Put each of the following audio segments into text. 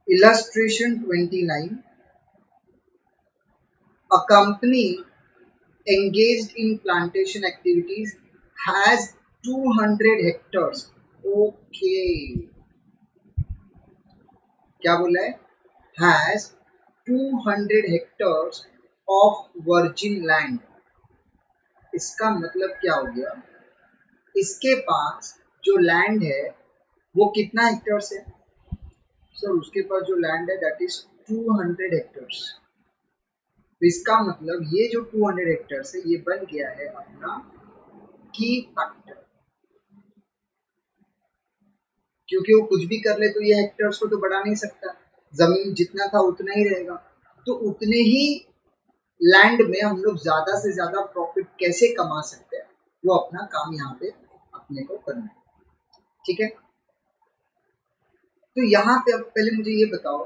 Illustration 29. A company engaged in plantation activities has 200 hectares. Okay, क्या बोला है? Has 200 hectares of virgin land. इसका मतलब क्या हो गया? इसके पास जो लैंड है वो कितना हेक्टर्स है? सर उसके पास जो लैंड है दैट इज 200 हेक्टर्स। तो इसका मतलब ये जो 200 हेक्टर्स है ये बन गया है अपना की फैक्टर, क्योंकि वो कुछ भी कर ले तो ये हेक्टर्स को तो बढ़ा नहीं सकता, जमीन जितना था उतना ही रहेगा। तो उतने ही लैंड में हम लोग ज्यादा से ज्यादा प्रॉफिट कैसे कमा सकते हैं, वो अपना काम यहाँ पे अपने को करना है। ठीक है, तो यहाँ पे अब पहले मुझे ये बताओ,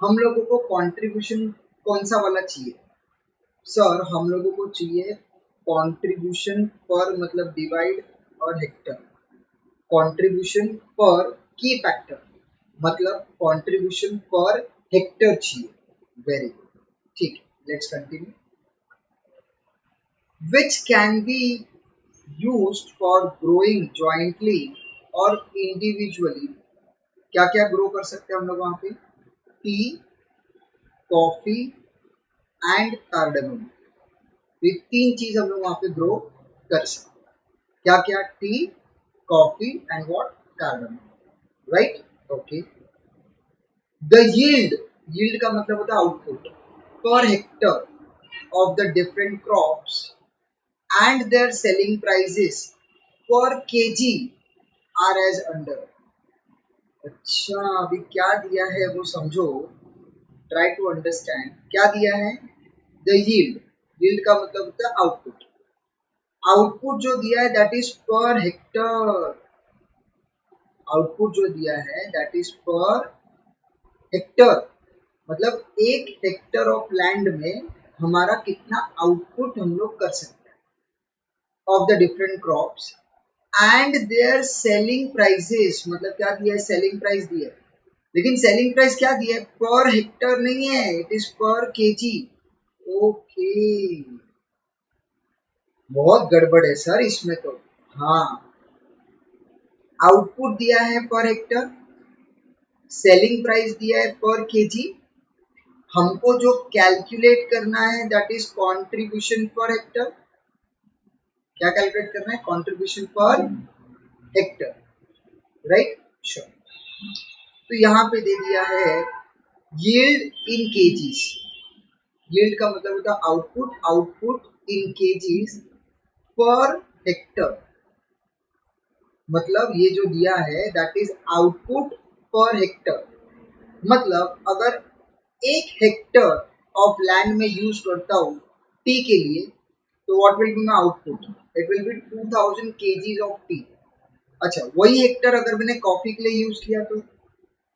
हम लोगों को कंट्रीब्यूशन कौन सा वाला चाहिए? सर हम लोगों को चाहिए कंट्रीब्यूशन पर मतलब डिवाइड और हेक्टर, कंट्रीब्यूशन पर की फैक्टर मतलब कंट्रीब्यूशन पर हेक्टर चाहिए। वेरी गुड, ठीक है, let's continue. Which can be used for growing jointly और इंडिविजुअली। क्या क्या ग्रो कर सकते हैं हम लोग वहां पे? T, coffee and cardamom. ये तीन चीज हम लोग वहां पे ग्रो कर सकते हैं। क्या क्या? Tea, coffee and what? Cardamom, right? Okay. The yield का मतलब होता है output per hectare of the different crops and their selling prices per KG are as under. अच्छा, अभी क्या दिया है वो समझो, ट्राई टू अंडरस्टैंड। क्या दिया है? द यील्ड का मतलब होता है आउटपुट। आउटपुट जो दिया है that is per hectare. Output जो दिया है दैट इज पर हेक्टर, मतलब एक हेक्टर ऑफ लैंड में हमारा कितना आउटपुट हम लोग कर सकते हैं of the different crops and their selling prices. मतलब क्या दिया है? सेलिंग प्राइस दिया है, लेकिन सेलिंग प्राइस क्या दिया है? पर हेक्टर नहीं है, इट इज पर केजी। ओके, बहुत गड़बड़ है सर इसमें तो। हाँ, आउटपुट दिया है पर हेक्टर, सेलिंग प्राइस दिया है पर केजी। हमको जो कैलकुलेट करना है that is contribution per Hector. क्या कैलकुलेट करना है? Contribution per Hector, right? Sure. तो यहाँ पे दे दिया है यील्ड इन केजीज। यील्ड का मतलब होता है आउटपुट, आउटपुट इन केजीज पर हेक्टर। मतलब ये जो दिया है that is output per Hector. मतलब अगर एक हेक्टर ऑफ लैंड में यूज करता हूँ टी के लिए, तो what will be my output? It will be 2000 KGs of T. अच्छा, वही हेक्टर अगर मैंने कॉफी के लिए यूज किया तो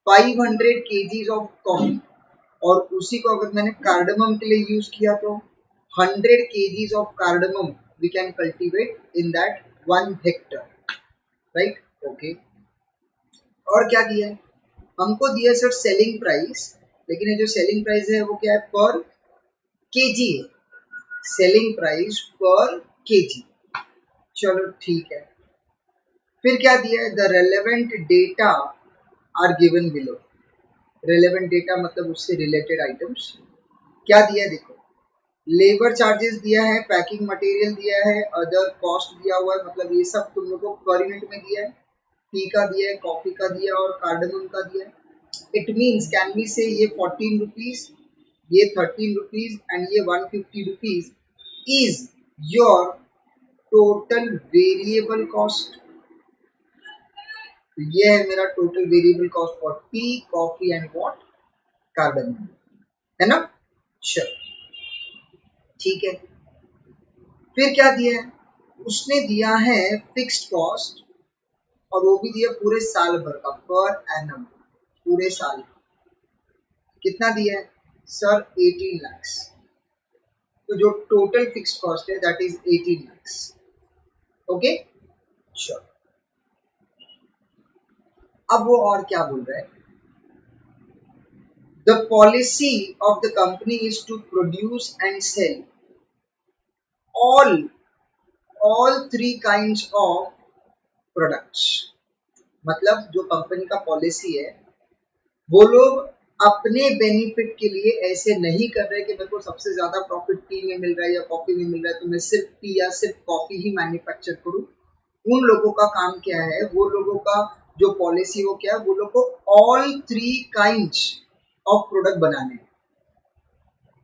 500 केजीज ऑफ कॉफी, और उसी को अगर मैंने कार्डमम के लिए यूज किया तो 100 KGs of cardamom we can cultivate in that 1 hectare, right? Okay. और क्या दिया है? हमको दिया सर सेलिंग प्राइस, लेकिन ये जो सेलिंग प्राइस है वो क्या है? पर केजी है। सेलिंग प्राइस पर केजी, चलो ठीक है। फिर क्या दिया है? The relevant data are given below. Relevant data मतलब उससे रिलेटेड आइटम्स। क्या दिया है? देखो, लेबर चार्जेस दिया है, पैकिंग मटेरियल दिया है, अदर कॉस्ट दिया हुआ है, मतलब ये सब तुम लोग को पर यूनिट में दिया है। टी का दिया है, कॉफी का दिया और कार्डमम का दिया है। इट मीन्स कैन बी से ये 14 रुपीज, ये 13 रुपीज एंड ये 150 rupees is your total variable cost. तो ये है मेरा total variable cost for tea, coffee and what? Cardamom, है ना? चलो ठीक है। फिर क्या दिया है? उसने दिया है फिक्स्ड कॉस्ट, और वो भी दिया पूरे साल भर का, पर एनम, पूरे साल। कितना दिया है सर? 18 lakhs। तो जो टोटल फिक्स्ड कॉस्ट है that is 18 lakhs। Okay, sure. अब वो और क्या बोल रहा है? The policy of the company is to produce and sell all all three kinds of products. मतलब जो कंपनी का पॉलिसी है, वो लोग अपने बेनिफिट के लिए ऐसे नहीं कर रहे कि मेरे को सबसे ज्यादा प्रॉफिट टी में मिल रहा है या कॉफी में मिल रहा है तो मैं सिर्फ टी या सिर्फ कॉफी ही मैन्युफैक्चर करूं। उन लोगों का काम क्या है, वो लोगों का जो पॉलिसी वो क्या है, वो लोग को all three kinds of product बनाने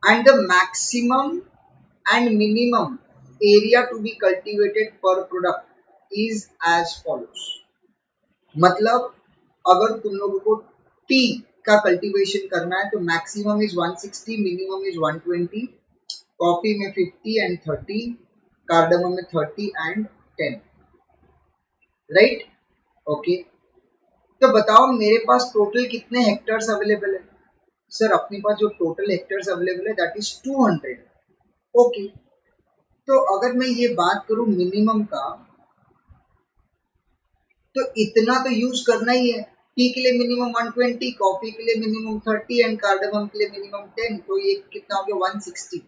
and the maximum and minimum area to be cultivated per product is as follows। मतलब अगर तुम लोगों को टी का कल्टीवेशन करना है तो maximum is 160, minimum is 120, coffee में 50 एंड 30, कार्डमम में 30 एंड 10, राइट? ओके, तो बताओ मेरे पास टोटल कितने हेक्टर्स अवेलेबल है? सर अपने पास जो टोटल हेक्टर्स अवेलेबल है दैट इज 200। ओके, तो अगर मैं ये बात करूं मिनिमम का, तो इतना तो यूज करना ही है। टी के लिए मिनिमम 120, कॉफी के लिए मिनिमम 30 एंड कार्डमम के लिए मिनिमम 10, तो ये कितना हो गया 160।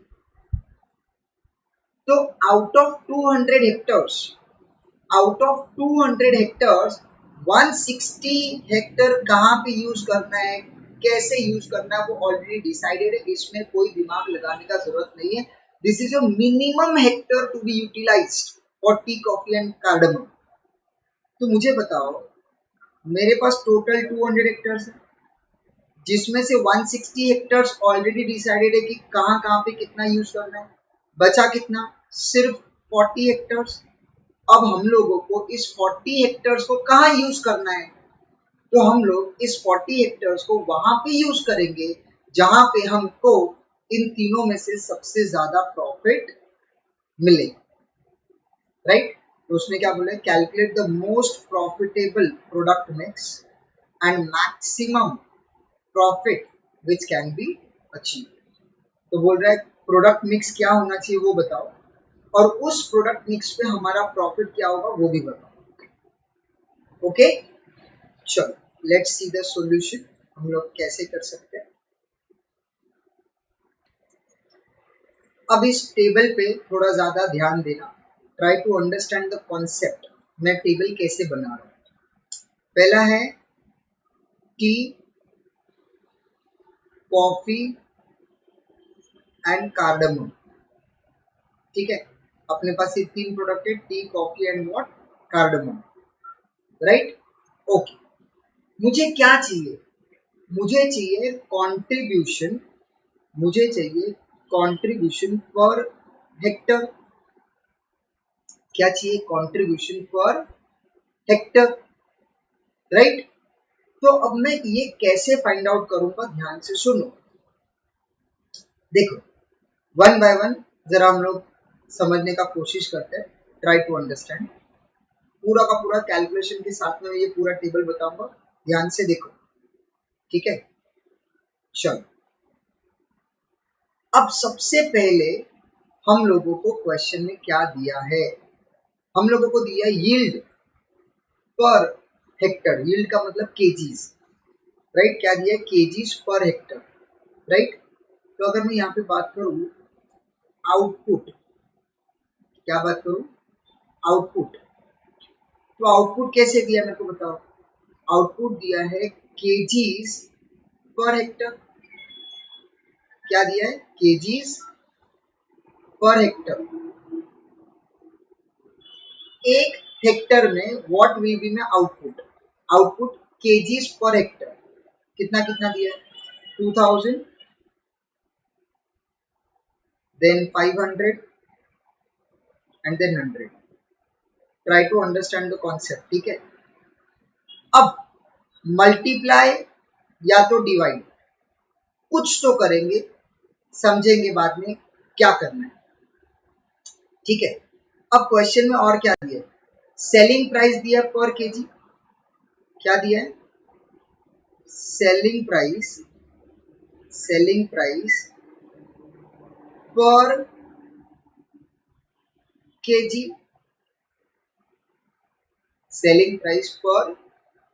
तो out of 200 hectares, out of 200 hectares 160 Hector कहाँ पे यूज करना है, कैसे यूज करना है, वो ऑलरेडी डिसाइडेड है। इसमें कोई दिमाग लगाने का जरूरत नहीं है। This is a minimum hectare to be utilised for tea, coffee and cardamom. तो मुझे बताओ, मेरे पास टोटल 200 हेक्टर्स है, जिसमें से 160 हेक्टर्स ऑलरेडी डिसाइडेड है कि कहाँ कहाँ पे कितना यूज करना है। बचा कितना? सिर्फ 40 हेक्टर्स। अब हम लोगों को इस 40 हेक्टर्स को कहाँ यूज करना है? तो हम लोग इस 40 हेक्टर्स को वहां पे यूज करेंगे जहां पे हमको इन तीनों में से सबसे ज्यादा प्रॉफिट मिले, राइट? तो उसमें क्या बोला है, calculate the most profitable product mix and maximum profit which can be achieve. तो बोल रहा है प्रोडक्ट मिक्स क्या होना चाहिए वो बताओ, और उस प्रोडक्ट मिक्स पे हमारा प्रॉफिट क्या होगा वो भी बताओ। ओके, चलो लेट्स सी द सॉल्यूशन, हम लोग कैसे कर सकते हैं। अब इस टेबल पे थोड़ा ज्यादा ध्यान देना, try to understand the concept. मैं टेबल कैसे बना रहा हूँ। पहला है टी, कॉफी एंड कार्डमम, ठीक है? अपने पास ये तीन प्रोडक्ट है, T, coffee and what, cardamom, right? Okay, मुझे क्या चाहिए? मुझे चाहिए कंट्रीब्यूशन, मुझे चाहिए कंट्रीब्यूशन पर हेक्टर। क्या चाहिए? Contribution per Hector, right? तो अब मैं ये कैसे फाइंड आउट करूंगा, ध्यान से सुनो। देखो, वन बाय वन जरा हम लोग समझने का कोशिश करते हैं, ट्राई टू अंडरस्टैंड। पूरा का पूरा कैलकुलेशन के साथ में ये पूरा टेबल बताऊंगा, ध्यान से देखो, ठीक है? चलो, अब सबसे पहले हम लोगों को क्वेश्चन में क्या दिया है? हम लोगों को दिया यील्ड पर हेक्टर। यील्ड का मतलब केजीज, राइट? क्या दिया है? KGs per Hector, right? तो अगर मैं यहाँ पे बात करूँ आउटपुट, क्या बात करूँ? आउटपुट। तो आउटपुट कैसे दिया मेरे को बताओ। आउटपुट दिया है केजीज पर हेक्टर। क्या दिया है? KGs per Hector. एक हेक्टर में व्हाट विल बी में output, output KGs per hectare. कितना कितना दिया है? 2000, then 500 and then 100। Try to understand the concept, ठीक है? अब मल्टीप्लाई या तो डिवाइड, कुछ तो करेंगे, समझेंगे बाद में क्या करना है, ठीक है? अब क्वेश्चन में और क्या दिया है? सेलिंग प्राइस दिया पर केजी। क्या दिया है? सेलिंग प्राइस, सेलिंग प्राइस पर केजी, सेलिंग प्राइस पर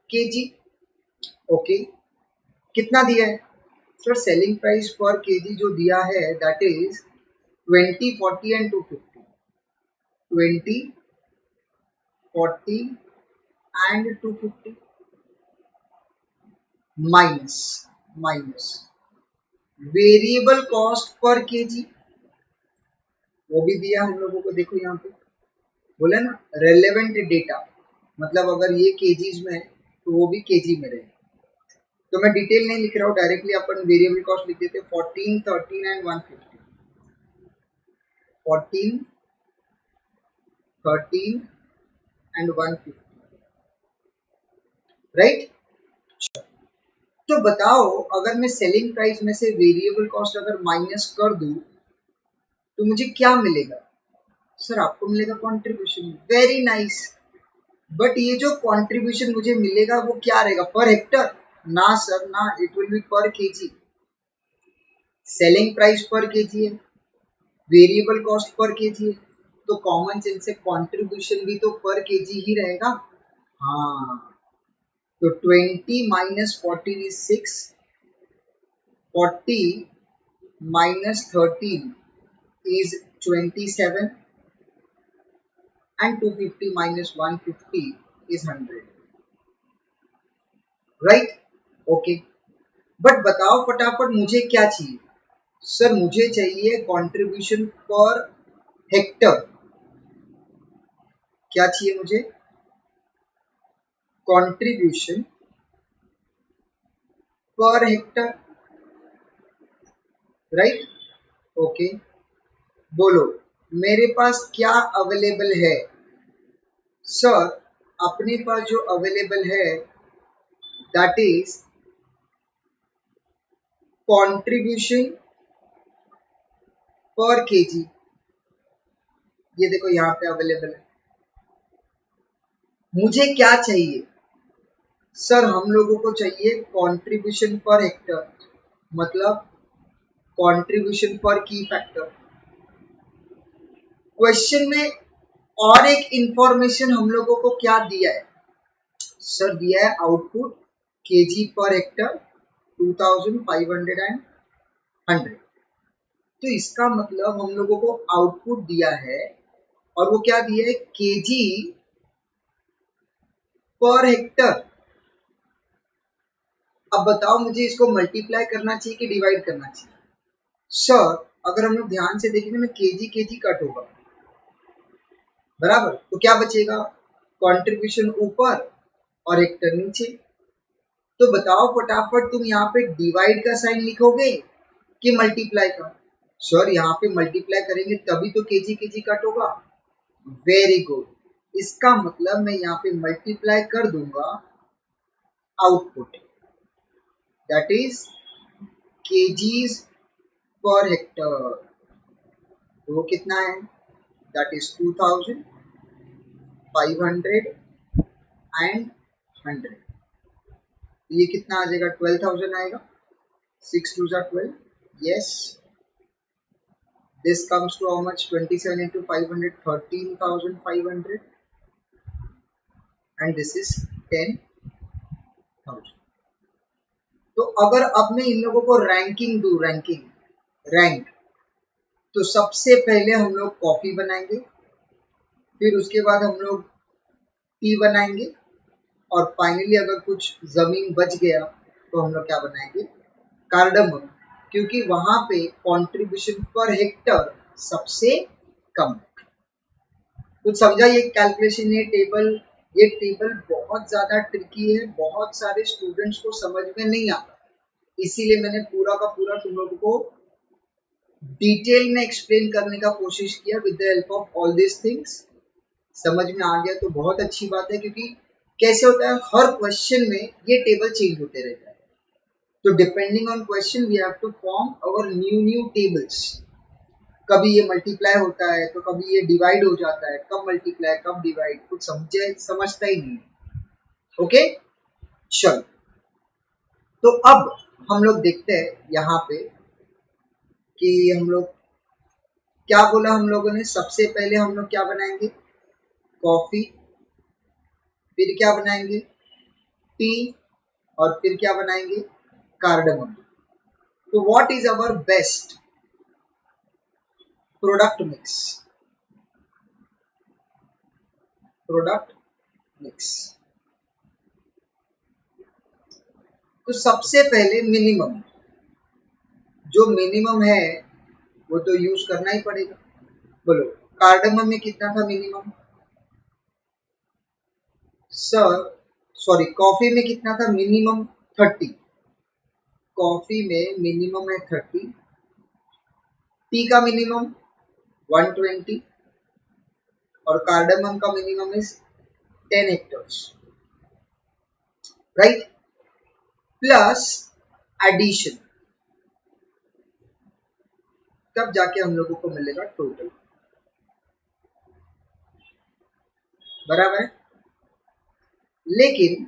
केजी। ओके, कितना दिया है? सर सेलिंग प्राइस पर केजी जो दिया है that is 20, 40 and 250. 20, 40 and 250 minus variable cost per KG, वो भी दिया हम लोगों को. देखो यहाँ पे बोला ना रेलेवेंट डेटा, मतलब अगर ये केजीज में है तो वो भी केजी में रहे. तो मैं डिटेल नहीं लिख रहा हूँ, डायरेक्टली अपन वेरिएबल कॉस्ट लिख देते. 14, 13 एंड 150. 14, 13 and 150, right. तो बताओ अगर मैं सेलिंग प्राइस में से वेरिएबल कॉस्ट अगर माइनस कर दूं तो मुझे क्या मिलेगा? सर आपको मिलेगा कंट्रीब्यूशन. Very nice. बट ये जो कंट्रीब्यूशन मुझे मिलेगा वो क्या रहेगा? Per hectare? ना सर ना, इट विल बी पर केजी. सेलिंग प्राइस पर केजी है, वेरिएबल कॉस्ट पर केजी है, तो कॉमन सेंस से कंट्रीब्यूशन भी तो पर केजी ही रहेगा. हाँ, तो 20 minus 14 is 6, 40 minus 13 is 27 and 250 minus 150 is 100, right? Okay. But बताओ फटाफट मुझे क्या चाहिए? सर मुझे चाहिए कंट्रीब्यूशन पर हेक्टर. क्या चाहिए मुझे? Contribution per Hector, right. Okay, बोलो मेरे पास क्या अवेलेबल है? सर अपने पास जो अवेलेबल है दैट इज कंट्रीब्यूशन पर केजी. ये देखो यहाँ पे अवेलेबल है. मुझे क्या चाहिए? सर हम लोगों को चाहिए कंट्रीब्यूशन पर हेक्टर, मतलब कंट्रीब्यूशन पर की फैक्टर. क्वेश्चन में और एक इंफॉर्मेशन हम लोगों को क्या दिया है? सर दिया है output KG per hectare 2500 and 100. तो इसका मतलब हम लोगों को आउटपुट दिया है और वो क्या दिया है? KG per hectare. अब बताओ मुझे इसको मल्टीप्लाई करना चाहिए कि डिवाइड करना चाहिए? सर अगर हम लोग ध्यान से देखेंगे ना केजी केजी कट होगा, बराबर, तो क्या बचेगा? कंट्रीब्यूशन ऊपर और हेक्टर नीचे. तो बताओ फटाफट तुम यहाँ पे डिवाइड का साइन लिखोगे कि मल्टीप्लाई का? सर यहाँ पे मल्टीप्लाई करेंगे तभी तो केजी केजी कट होगा. Very good. इसका मतलब मैं यहाँ पे मल्टीप्लाई कर दूंगा output that is KGs per hectare. तो वो कितना है? That is 2500 and 100. ये कितना आ जाएगा? 12,000 आएगा. 6 2 12. Yes, this comes to how much? 27 into 500, 13,500, and this is 10,000. तो अगर अब मैं इन लोगों को रैंकिंग दूं, रैंक, तो सबसे पहले हम लोग कॉफी बनाएंगे, फिर उसके बाद हम लोग टी बनाएंगे, और फाइनली अगर कुछ जमीन बच गया तो हम लोग क्या बनाएंगे? कार्डमम, क्योंकि वहां पे कंट्रीब्यूशन पर हेक्टर सबसे कम है. कुछ समझा ये कैलकुलेशन? ये टेबल बहुत ज्यादा ट्रिकी है, बहुत सारे स्टूडेंट्स को समझ में नहीं आता, इसीलिए मैंने पूरा का पूरा तुम लोगों को डिटेल में एक्सप्लेन करने का कोशिश किया with the help of all this things. समझ में आ गया तो बहुत अच्छी बात है, क्योंकि कैसे होता है हर क्वेश्चन में ये टेबल चेंज होते रहता है. तो depending on question we have to form our new tables. कभी ये मल्टीप्लाई होता है तो कभी ये डिवाइड हो जाता है, कब मल्टीप्लाई कब डिवाइड कुछ समझता ही नहीं. ओके, चलो. तो अब हम लोग देखते हैं यहाँ पे कि हम लोग क्या बोला हम लोगों ने. सबसे पहले हम लोग क्या बनाएंगे? कॉफी, फिर क्या बनाएंगे? टी, और फिर क्या बनाएंगे? कार्डमम. तो what is our best product mix? Product mix, तो सबसे पहले मिनिमम, जो मिनिमम है वो तो यूज करना ही पड़ेगा। बोलो कार्डमम में कितना था मिनिमम? सर सॉरी, कॉफी में कितना था मिनिमम? 30। कॉफी में मिनिमम है 30, टी का मिनिमम 120 और कार्डमम का minimum is 10 hectares, right? Plus addition, तब जाके हम लोगों को मिलेगा टोटल, बराबर है? लेकिन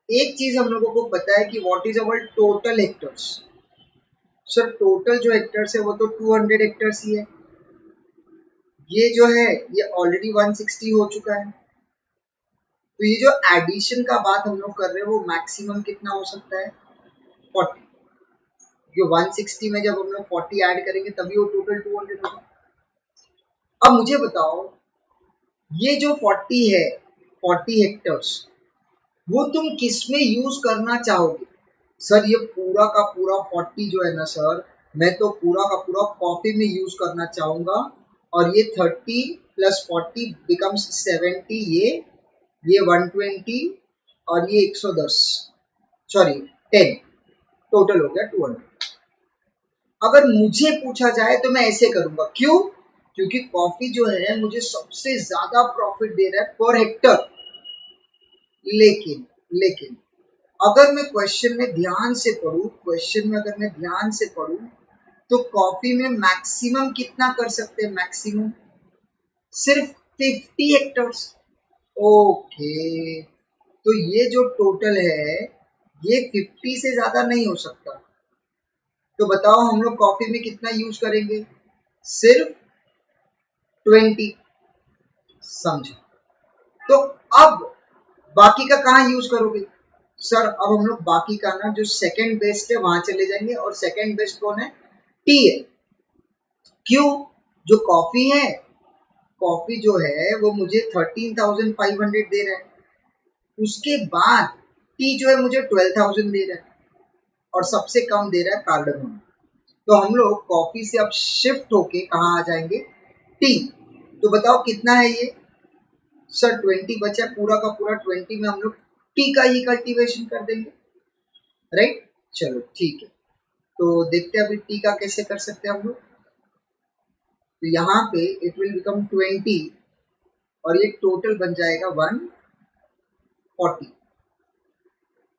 एक चीज हम लोगों को पता है कि what is our total hectares. Sir total जो हेक्टर्स है वो तो 200 हेक्टर्स ही है, ये जो है ये ऑलरेडी 160 हो चुका है, तो ये जो एडिशन का बात हम लोग कर रहे हैं वो मैक्सिमम कितना हो सकता है? 40। जो 160 में जब हम लोग 40 ऐड करेंगे तभी वो टोटल 200 होगा। अब मुझे बताओ ये जो 40 है, 40 हेक्टर्स, वो तुम किस में यूज करना चाहोगे? सर ये पूरा का पूरा 40 जो है ना सर, मैं तो पूरा का पूरा कॉफी में यूज करना चाहूंगा, और ये 30 प्लस 40 बिकम्स 70, ये 120 और ये 110, सॉरी 10, टोटल हो गया 200। अगर मुझे पूछा जाए तो मैं ऐसे करूंगा, क्यों? क्योंकि कॉफी जो है मुझे सबसे ज्यादा प्रॉफिट दे रहा है पर हेक्टर। लेकिन लेकिन अगर मैं क्वेश्चन में ध्यान से पढ़ूं, क्वेश्चन में अगर मैं ध्यान से पढ़ूं तो कॉफी में मैक्सिमम कितना कर सकते हैं? मैक्सिमम सिर्फ 50 हेक्टर्स। ओके, तो ये जो टोटल है ये 50 से ज्यादा नहीं हो सकता। तो बताओ हम लोग कॉफी में कितना यूज करेंगे? सिर्फ 20। समझे? तो अब बाकी का कहाँ यूज करोगे? सर अब हम लोग बाकी का ना जो सेकंड बेस्ट है वहां चले जाएंगे, और सेकंड बेस्ट कौन है? टी है। क्यों? जो कॉफी है, कॉफी जो है वो मुझे 13,500 दे रहा है, उसके बाद टी जो है मुझे 12,000 दे रहा है, और सबसे कम दे रहा है कार्डमम। तो हम लोग कॉफी से अब शिफ्ट होके कहाँ आ जाएंगे? टी। तो बताओ कितना है ये? सर 20 बचा, पूरा का पूरा 20 में हम लोग टी का ही कल्टीवेशन कर देंगे, राइट? चलो ठीक है, तो देखते हैं अभी टी का कैसे कर सकते हैं हम लोग। तो यहाँ पे इट विल बिकम 20 और ये टोटल बन जाएगा 140।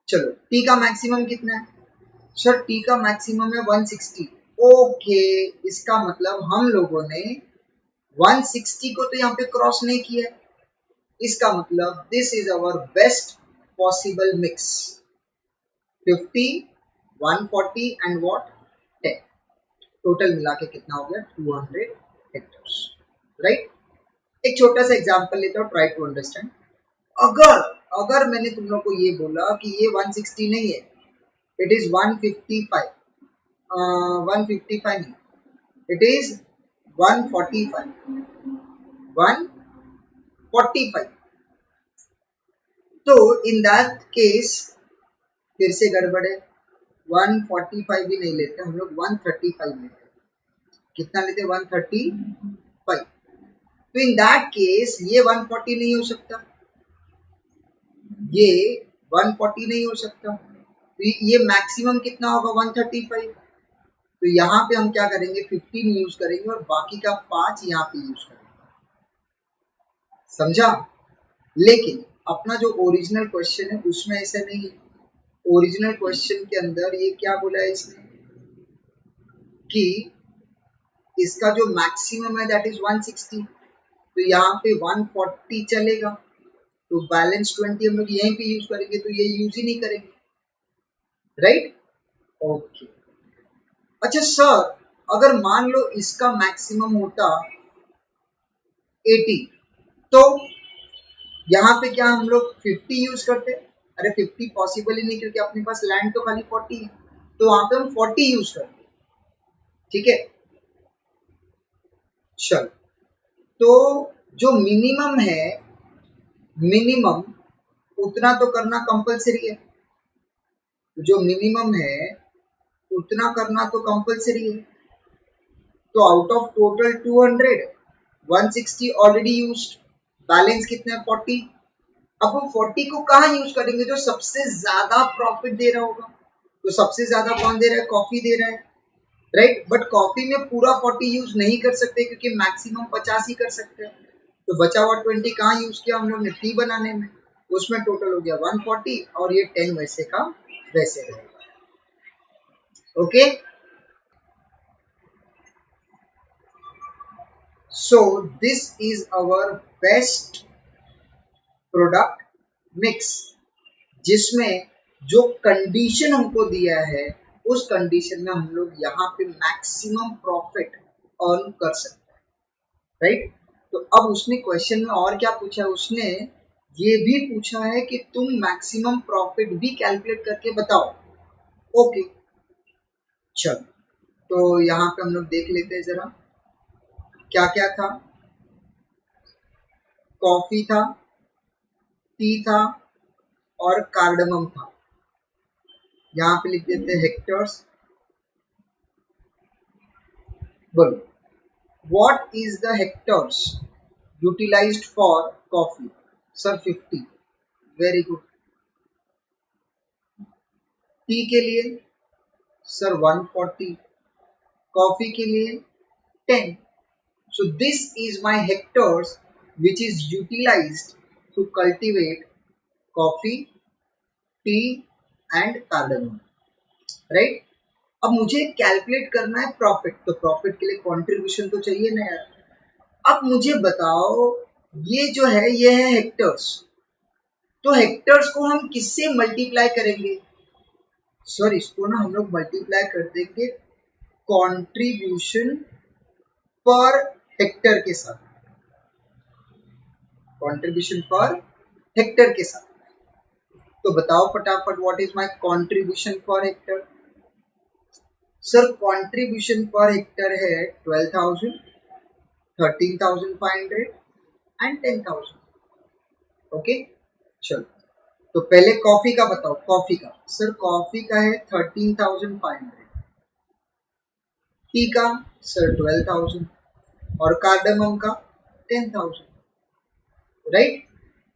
चलो टी का मैक्सिमम कितना है? सर टी का मैक्सिमम है 160। ओके, इसका मतलब हम लोगों ने 160 को तो यहाँ पे क्रॉस नहीं किया है, इसका मतलब this is our best possible mix. 50, 140 and what 10, total मिला के कितना हो गया? 200 हेक्टर्स, राइट? एक छोटा सा एग्जांपल लेता हूँ, ट्राई टू अंडरस्टैंड। अगर अगर मैंने तुम लोग को ये बोला कि ये 160 नहीं है, इट इज 155, 155 नहीं, इट इज 145, 145, तो इन दैट केस फिर से गड़बड़ है, 145 भी नहीं लेते हम लोग, 135 लेते हैं। कितना लेते हैं? 135। तो इन दैट केस ये 140 नहीं हो सकता, ये 140 नहीं हो सकता, तो ये मैक्सिमम कितना होगा? 135। तो यहाँ पे हम क्या करेंगे? 15 यूज करेंगे और बाकी का 5 यहाँ पे यूज करेंगे, समझा? लेकिन अपना जो ओरिजिनल क्वेश्चन है उसमें ऐसा नहीं है। ओरिजिनल क्वेश्चन के अंदर ये क्या बोला है इसने कि इसका जो मैक्सिमम है दैट इज 160, तो यहाँ पे 140 चलेगा, तो बैलेंस 20 हम लोग यहीं पे यूज करेंगे, तो ये यूज ही नहीं करेंगे, राइट? ओके, अच्छा सर अगर मान लो इसका मैक्सिमम होता 80, तो यहाँ पे क्या हम लोग 50 यूज करते? अरे 50 पॉसिबल ही नहीं, क्योंकि अपने पास लैंड तो खाली 40 है, तो वहां पे हम 40 यूज करेंगे, ठीक है। चल, तो जो मिनिमम है, मिनिमम उतना तो करना कंपलसरी है, जो मिनिमम है उतना करना तो कंपलसरी है। तो out of total 200, 160 already used, balance कितना है 40। अब हम 40 को कहाँ यूज करेंगे, जो सबसे ज्यादा प्रॉफिट दे रहा होगा। तो सबसे ज्यादा कौन दे रहा है, कॉफी दे रहा है, राइट। बट कॉफी में पूरा 40 यूज नहीं कर सकते क्योंकि मैक्सिमम 50 ही कर सकते हैं। तो बचा हुआ 20 कहाँ यूज किया हम लोग ने, टी बनाने में, उसमें टोटल हो गया 140 और ये 10 वैसे का वैसे रहेगा, okay. So this is our best product mix, जिसमें जो कंडीशन हमको दिया है उस कंडीशन में हम लोग यहाँ पे मैक्सिमम प्रॉफिट अर्न कर सकते हैं, राइट। तो अब उसने क्वेश्चन में और क्या पूछा है, उसने ये भी पूछा है कि तुम मैक्सिमम प्रॉफिट भी कैलकुलेट करके बताओ, ओके। चलो, तो यहाँ पे हम लोग देख लेते हैं जरा क्या क्या था। कॉफी था, टी था और कार्डमम था। यहाँ पे लिख देते हैं हेक्टर्स। बोलो, what is the hectares utilised for coffee? Sir 50, very good. Tea के लिए सर 140, कॉफी के लिए 10। So this is my hectares which is utilized to cultivate coffee, tea and cardamom, right? अब मुझे कैलकुलेट करना है प्रॉफिट, तो प्रॉफिट के लिए कंट्रीब्यूशन तो चाहिए ना यार। अब मुझे बताओ, ये जो है ये है हेक्टर्स, तो हेक्टर्स को हम किससे मल्टीप्लाई करेंगे? सर इसको ना हम लोग मल्टीप्लाई कर देंगे कंट्रीब्यूशन पर हेक्टर के साथ, कंट्रीब्यूशन पर हेक्टर के साथ। तो बताओ फटाफट, what is my contribution per Hector? Sir contribution per Hector है 12,000, 13,500 एंड 10,000, ओके। चलो, तो पहले कॉफी का बताओ, कॉफी का सर कॉफी का है 13,500, टी का सर 12,000 और कार्डमम का 10,000, राइट।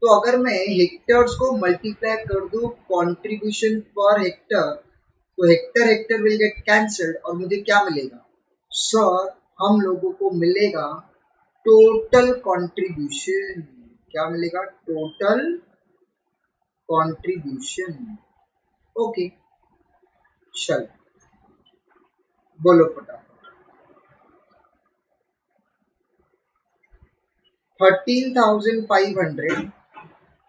तो अगर मैं हेक्टर्स को मल्टीप्लाई कर दूं कंट्रीब्यूशन पर हेक्टर, तो Hector Hector will get cancelled और मुझे क्या मिलेगा? सर हम लोगों को मिलेगा टोटल कंट्रीब्यूशन। क्या मिलेगा? Total contribution, okay. चल बोलो फटाफट। 13,500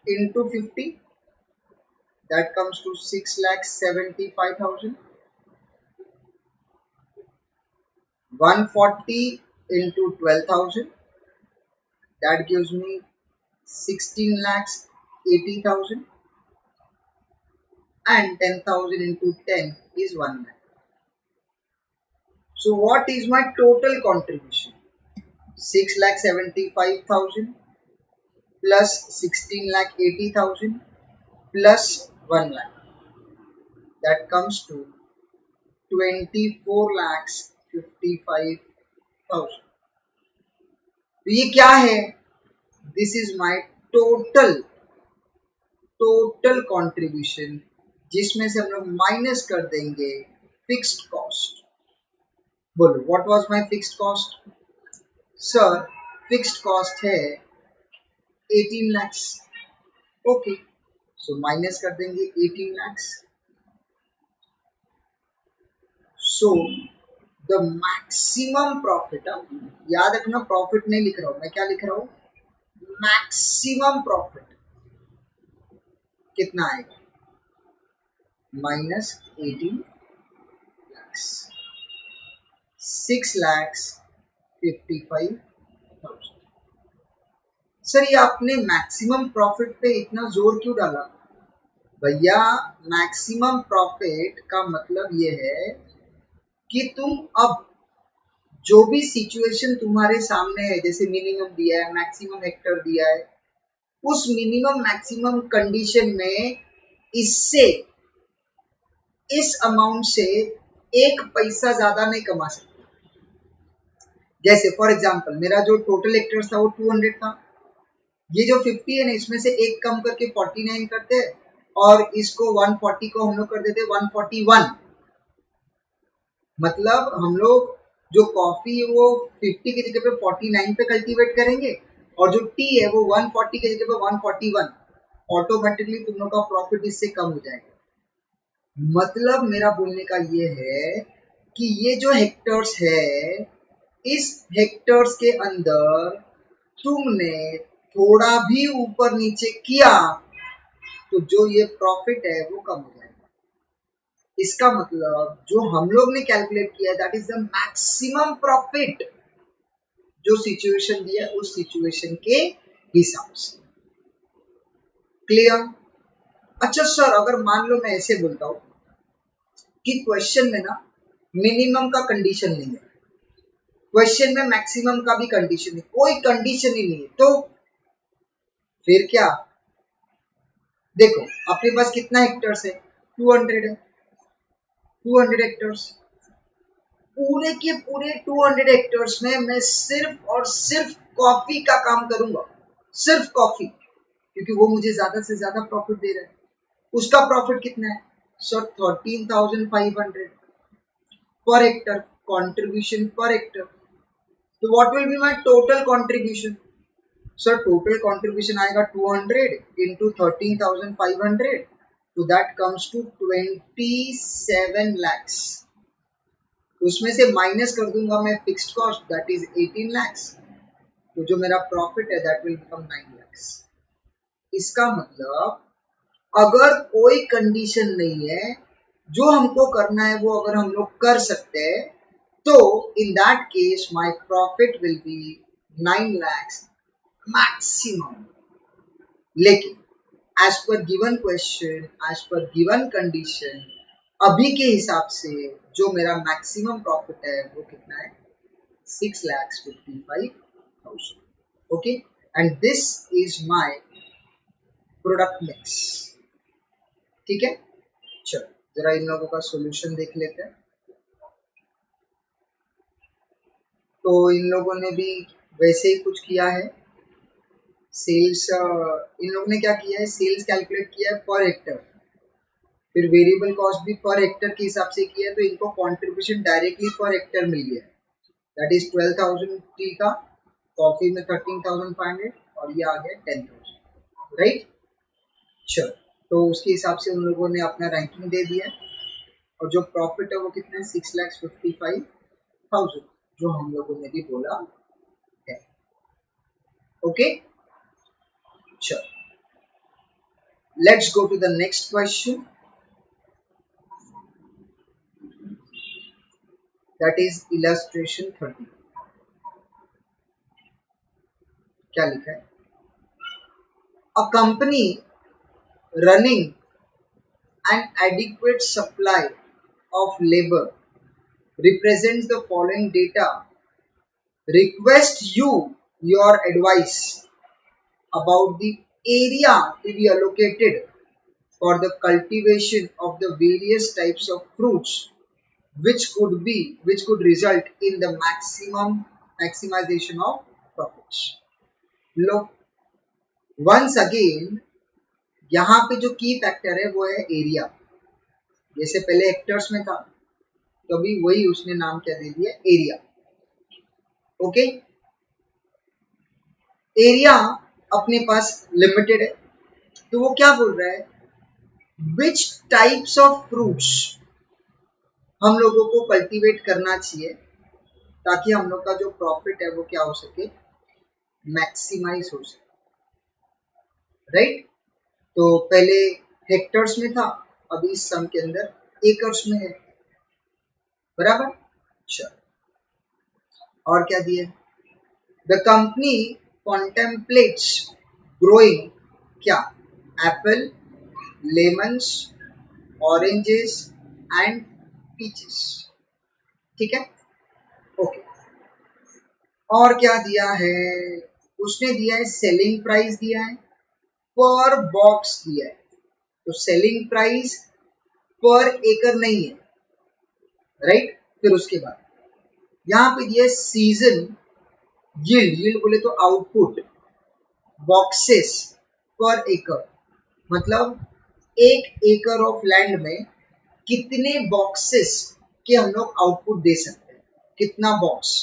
into 50, that comes to 6,75,000. 140 into 12,000, that gives me 16,80,000, and 10,000 into 10 is 1 lakh. So what is my total contribution? 6,75,000 plus 16,80,000 plus 1 lakh. That comes to 24,55,000. तो ये क्या है? This is my total contribution, जिसमें से हम लोग माइनस कर देंगे फिक्स्ड कॉस्ट। बोलो, what was my fixed cost? Sir fixed cost है 18 lakhs, ओके। सो माइनस कर देंगे 18 lakhs। So the maximum profit, याद रखना प्रॉफिट नहीं लिख रहा हूं मैं, क्या लिख रहा हूं? मैक्सिमम प्रॉफिट कितना आएगा? Minus 18 lakhs, 6,55,000। सर ये आपने मैक्सिमम प्रॉफिट पे इतना जोर क्यों डाला? भैया मैक्सिमम प्रॉफिट का मतलब ये है कि तुम अब जो भी सिचुएशन तुम्हारे सामने है, जैसे मिनिमम दिया है, मैक्सिमम हेक्टर दिया है, उस मिनिमम मैक्सिमम कंडीशन में इससे इस अमाउंट से एक पैसा ज्यादा नहीं कमा सकते। जैसे फॉर एग्जांपल मेरा जो टोटल हेक्टर्स था वो 200 था, ये जो 50 है ना इसमें से एक कम करके 49 करते हैं और इसको 140 को हम लोग कर देते 141। मतलब हम लोग जो कॉफी है वो 50 की जगह पे 49 पे कल्टीवेट करेंगे और जो टी है वो 140 की जगह पे 141। ऑटोमेटिकली तुम लोग का प्रॉफिट इससे कम हो जाएगा। मतलब मेरा बोलने का ये है कि ये जो हेक्टर्स है, इस हेक्टर्स के अंदर तुमने थोड़ा भी ऊपर नीचे किया तो जो ये प्रॉफिट है वो कम हो जाएगा। इसका मतलब जो हम लोग ने कैलकुलेट किया that is the maximum profit जो सिचुएशन दिया है उस सिचुएशन के हिसाब से। क्लियर? अच्छा सर, अगर मान लो मैं ऐसे बोलता हूं कि क्वेश्चन में ना मिनिमम का कंडीशन नहीं है, क्वेश्चन में मैक्सिमम का भी कंडीशन है, कोई कंडीशन ही नहीं है, तो फिर क्या? देखो अपने पास कितना हेक्टर्स है? 200 है। 200 हेक्टर्स, पूरे के पूरे 200 हेक्टर्स में मैं सिर्फ और सिर्फ कॉफी का काम करूंगा, सिर्फ कॉफी, क्योंकि वो मुझे ज्यादा से ज्यादा प्रॉफिट दे रहा है। उसका प्रॉफिट कितना है sir? 13,500 per hectare, contribution per hectare. तो what will be my total contribution? Sir total contribution आएगा 200 इंटू 13,500, तो दैट कम्स टू 27 lakhs। उसमें से माइनस कर दूंगा मैं fixed cost that is 18 lakhs, तो जो मेरा प्रॉफिट है दैट विल बिकम 9 lakhs। इसका मतलब अगर कोई कंडीशन नहीं है, जो हमको करना है वो अगर हम लोग कर सकते हैं, तो in that case my profit will be 9 lakhs maximum. लेकिन as per given question, as per given condition, अभी के हिसाब से जो मेरा मैक्सिमम प्रॉफिट है वो कितना है? 6,55,000। Okay, and this is my product mix. ठीक है, चलो जरा इन लोगों का सॉल्यूशन देख लेते हैं। तो इन लोगों ने भी वैसे ही कुछ किया है। सेल्स, इन लोगों ने क्या किया है, सेल्स कैलकुलेट किया है पर हेक्टर, फिर वेरिएबल कॉस्ट भी पर हेक्टर के हिसाब से किया है, तो इनको कंट्रीब्यूशन डायरेक्टली पर हेक्टर मिल गया है, दैट इज 12,000 टी का, कॉफी में 13,500 और ये आ गया 10,000, राइट। चलो, तो उसके हिसाब से उन लोगों ने अपना रैंकिंग दे दिया है और जो प्रॉफिट है वो कितना है? 6,55,000, जो हम लोगों ने भी बोला है। ओके, चलो let's go to the next question, that is illustration 30। क्या लिखा है? A company running an adequate supply of labor represents the following data. Request you your advice about the area to be allocated for the cultivation of the various types of fruits which could result in the maximization of profits. Look, once again यहाँ पे जो की factor है वो है area. जैसे पहले hectares में था तो अभी वही उसने नाम क्या दे दिया? एरिया। ओके, एरिया अपने पास लिमिटेड है, तो वो क्या बोल रहा है? विच टाइप्स ऑफ फ्रूट्स हम लोगों को कल्टीवेट करना चाहिए ताकि हम लोग का जो प्रॉफिट है वो क्या हो सके? मैक्सिमाइज हो सके, राइट। तो पहले हेक्टर्स में था, अभी इस सम के अंदर एकर्स में है, बराबर। चलो, और क्या दिया? द कंपनी contemplates growing क्या? Apple, lemons, oranges and peaches. ठीक है, ओके। और क्या दिया है, उसने दिया है सेलिंग प्राइस दिया है, पर बॉक्स दिया है। तो सेलिंग प्राइस पर एकड़ नहीं है, राइट। फिर उसके बाद यहाँ पे दिया है सीजन यील्ड, यील्ड बोले तो आउटपुट, बॉक्सेस पर एकड़, मतलब एक एकड़ ऑफ लैंड में कितने बॉक्सेस के हम लोग आउटपुट दे सकते हैं, कितना बॉक्स।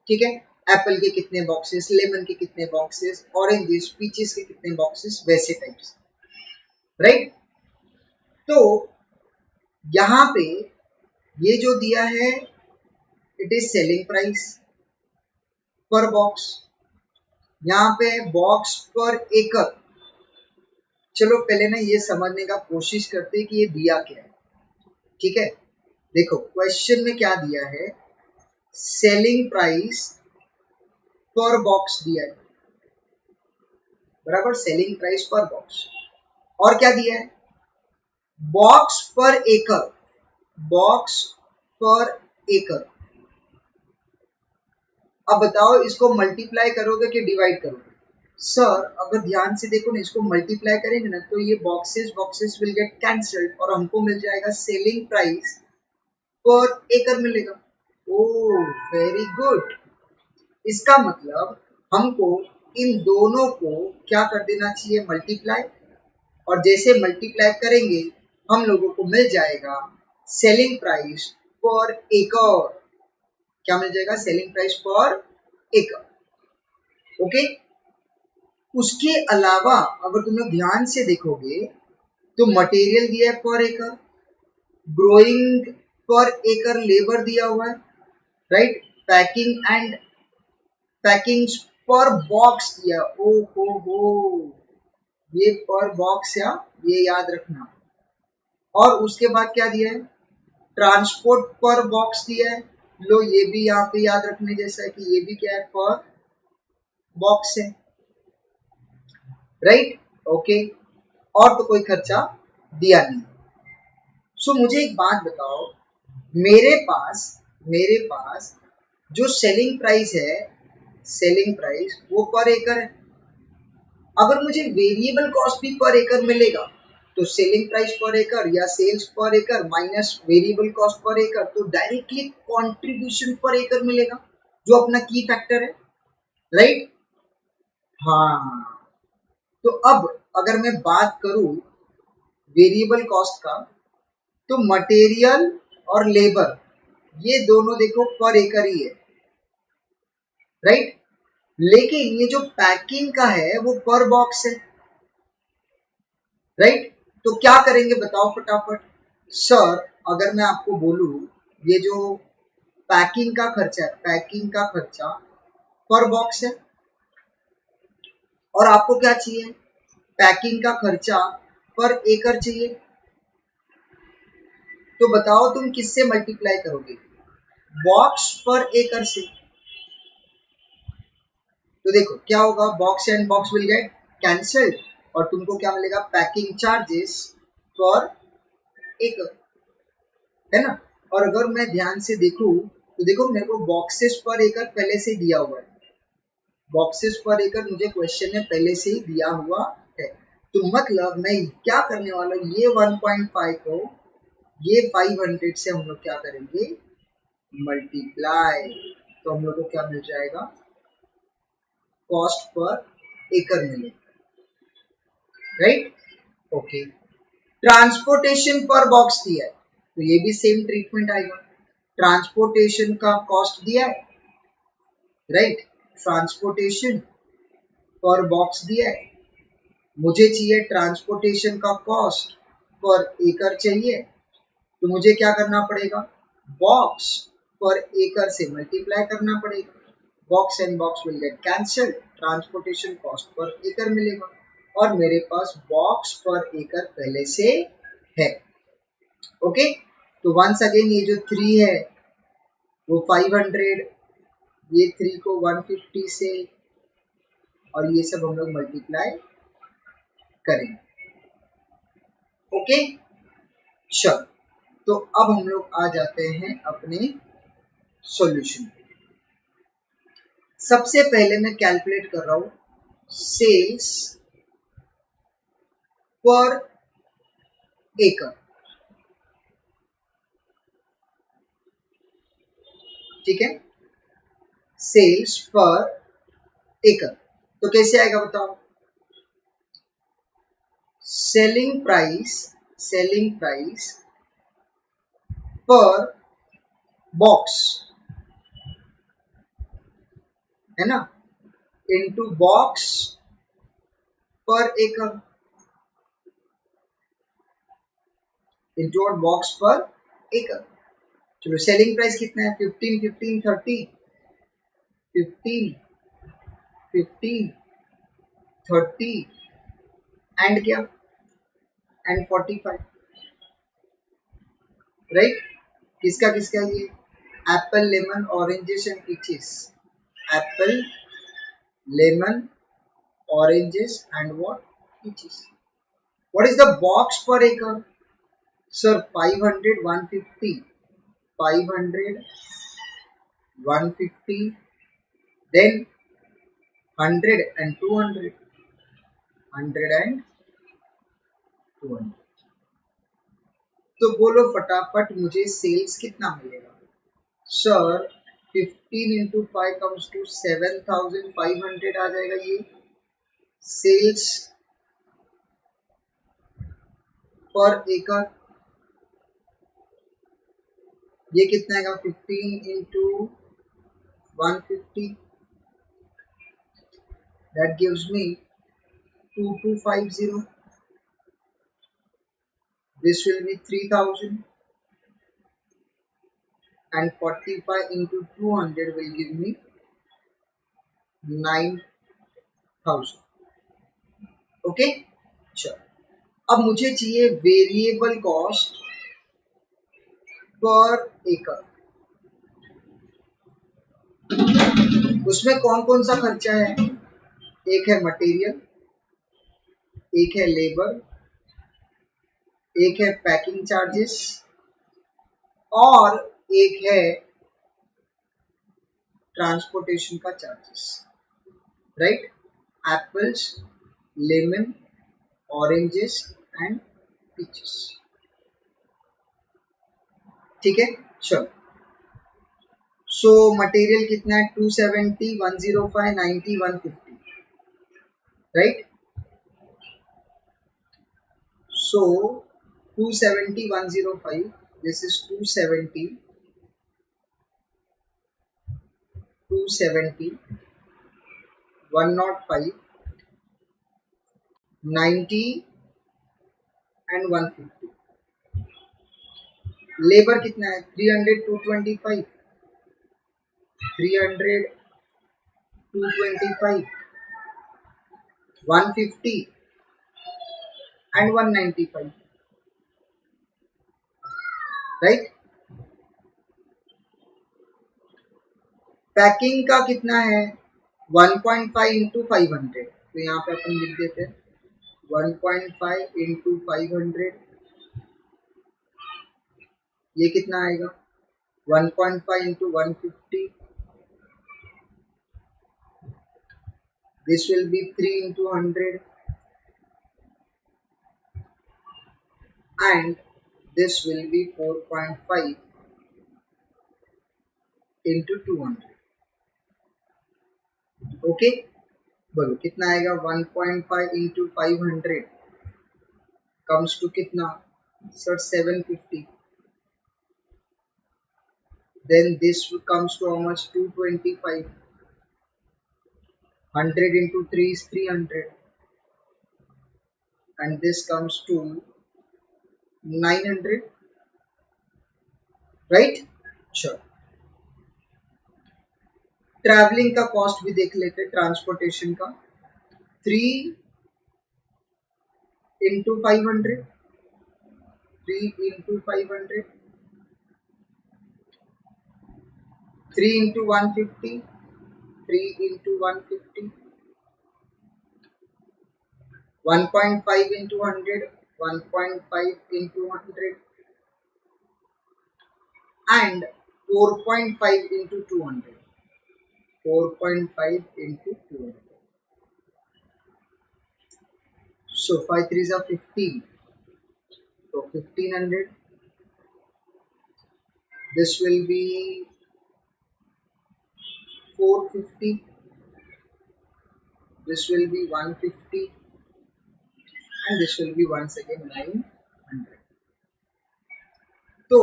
ठीक है, एप्पल के कितने बॉक्सेस, लेमन के कितने बॉक्सेस, ऑरेंजेस पीचेस के कितने बॉक्सेस, वैसे टाइप्स, राइट। तो यहाँ पे ये जो दिया है इट इज सेलिंग प्राइस पर बॉक्स, यहाँ पे बॉक्स पर एकड़। चलो पहले ना ये समझने का कोशिश करते हैं कि ये दिया क्या है। ठीक है, देखो क्वेश्चन में क्या दिया है, सेलिंग प्राइस पर बॉक्स दिया है, बराबर, सेलिंग प्राइस पर बॉक्स। और क्या दिया है, बॉक्स पर एकड़, बॉक्स पर एकड़। अब बताओ इसको मल्टीप्लाई करोगे कि डिवाइड करोगे। सर अगर ध्यान से देखो ना, इसको मल्टीप्लाई करेंगे ना तो ये boxes boxes will get cancelled और हमको मिल जाएगा सेलिंग प्राइस पर एकड़ मिलेगा। Oh very good. इसका मतलब हमको इन दोनों को क्या कर देना चाहिए, मल्टीप्लाई। और जैसे मल्टीप्लाई करेंगे हम लोगों को मिल जाएगा सेलिंग प्राइस पर एकड़। क्या मिल जाएगा, सेलिंग प्राइस पर एकड़। ओके, उसके अलावा अगर तुम लोग ध्यान से देखोगे तो मटेरियल दिया है पर एकड़, ग्रोइंग पर एकड़ लेबर दिया हुआ है, राइट। पैकिंग एंड पैकिंग पर बॉक्स दिया, ओ हो, ये पर बॉक्स या ये याद रखना। और उसके बाद क्या दिया है, ट्रांसपोर्ट पर बॉक्स दिया है। लो ये भी यहाँ पे याद रखने जैसा है कि ये भी क्या है, पर बॉक्स है, राइट। ओके, और तो कोई खर्चा दिया नहीं। सो मुझे एक बात बताओ, मेरे पास जो सेलिंग प्राइस है, सेलिंग प्राइस वो पर एकड़ है। अगर मुझे वेरिएबल कॉस्ट भी पर एकड़ मिलेगा तो सेलिंग प्राइस पर एकड़ या सेल्स पर एकड़ माइनस वेरिएबल कॉस्ट पर एकड़, तो डायरेक्टली कंट्रीब्यूशन पर एकड़ मिलेगा जो अपना की फैक्टर है, राइट। हाँ, तो अब अगर मैं बात करूं वेरिएबल कॉस्ट का, तो मटेरियल और लेबर ये दोनों देखो पर एकड़ ही है, राइट। लेकिन ये जो पैकिंग का है वो पर बॉक्स है, राइट। तो क्या करेंगे बताओ फटाफट। सर अगर मैं आपको बोलूं ये जो पैकिंग का खर्चा है, पैकिंग का खर्चा पर बॉक्स है, और आपको क्या चाहिए, पैकिंग का खर्चा पर एकड़ चाहिए, तो बताओ तुम किससे मल्टीप्लाई करोगे, बॉक्स पर एकड़ से। तो देखो क्या होगा, box and box will get cancelled और तुमको क्या मिलेगा, पैकिंग चार्जेस पर एकड़, है ना। और अगर मैं ध्यान से देखूं तो देखो मेरे को बॉक्सेस पर एकड़ पहले से दिया हुआ है, बॉक्सेस पर एकड़ मुझे क्वेश्चन में पहले से ही दिया हुआ है। तो मतलब मैं क्या करने वाला हूँ, ये 1.5 को ये 500 से हम लोग क्या करेंगे, मल्टीप्लाई। तो हम लोग को क्या मिल जाएगा, कॉस्ट पर एकड़ मिलेगा, राइट। ओके, ट्रांसपोर्टेशन पर बॉक्स दिया है तो ये भी सेम ट्रीटमेंट आएगा, ट्रांसपोर्टेशन का कॉस्ट दिया है, राइट। ट्रांसपोर्टेशन पर बॉक्स दिया है, मुझे चाहिए ट्रांसपोर्टेशन का कॉस्ट पर एकड़ चाहिए, तो मुझे क्या करना पड़ेगा, बॉक्स पर एकड़ से मल्टीप्लाई करना पड़ेगा। Box and box will get cancel, transportation cost per एकड़ मिलेगा और मेरे पास बॉक्स पर एकड़ पहले से है। ओके, तो वंस अगेन ये जो 3 है वो 500, ये 3 को 150 से, और ये सब हम लोग मल्टीप्लाई करेंगे। ओके चलो, तो अब हम लोग आ जाते हैं अपने सॉल्यूशन पे। सबसे पहले मैं कैलकुलेट कर रहा हूं सेल्स पर एकड़, ठीक है, सेल्स पर एकड़। तो कैसे आएगा बताओ, सेलिंग प्राइस पर बॉक्स, है ना, इनटू बॉक्स पर एकड़, इनटू और बॉक्स पर एकड़। चलो सेलिंग प्राइस कितना है, 15 15 30, 15 15 30 एंड क्या, एंड 45, राइट। किसका किसका ये, Apple lemon oranges and peaches, Apple lemon oranges and what, peaches. What is the box पर एकड़, सर 500 150, 500 150, then 100 and 200, 100 and 200। तो बोलो फटाफट मुझे सेल्स कितना मिलेगा, सर 15 इंटू 5 कम्स टू 7500 आ जाएगा ये सेल्स पर एकड़। ये कितना आएगा, 15 into 150, that gives me 2250, this will be 3000 and 45 into 200 will give me 9000। Okay चलो, अब मुझे चाहिए वेरिएबल कॉस्ट पर एकड़। उसमें कौन कौन सा खर्चा है, एक है मटेरियल, एक है लेबर, एक है पैकिंग चार्जेस और एक है ट्रांसपोर्टेशन का charges, right. Apples, lemon, oranges and peaches, ठीक है चलो। सो मटेरियल कितना है, 270 105 90 150, right. So 270 105, this is 270 270 105 90 and 150। Labour कितना है, 300 225, 300 225 150 and 195, राइट। पैकिंग का कितना है, 1.5 इंटू 500, तो यहाँ पे अपन लिख देते हैं 1.5 इंटू 500, ये कितना आएगा, 1.5 into 150, this will be 3 into 100 and this will be 4.5 into 200। Okay बोलो कितना आएगा, 1.5 into 500 comes to कितना, sir 750, then this comes to how much, 225, 100 into 3 is 300 and this comes to 900, right. चलो ट्रैवलिंग का कॉस्ट भी देख लेते हैं, ट्रांसपोर्टेशन का 3 into 500, 3 into 500, 3 into 150, 3 into 150, 1.5 into 100, 1.5 into 100 and 4.5 into 200. 4.5 into 200. So 5 threes are 15. So 1500. This will be 450. This will be 150. And this will be once again 900. तो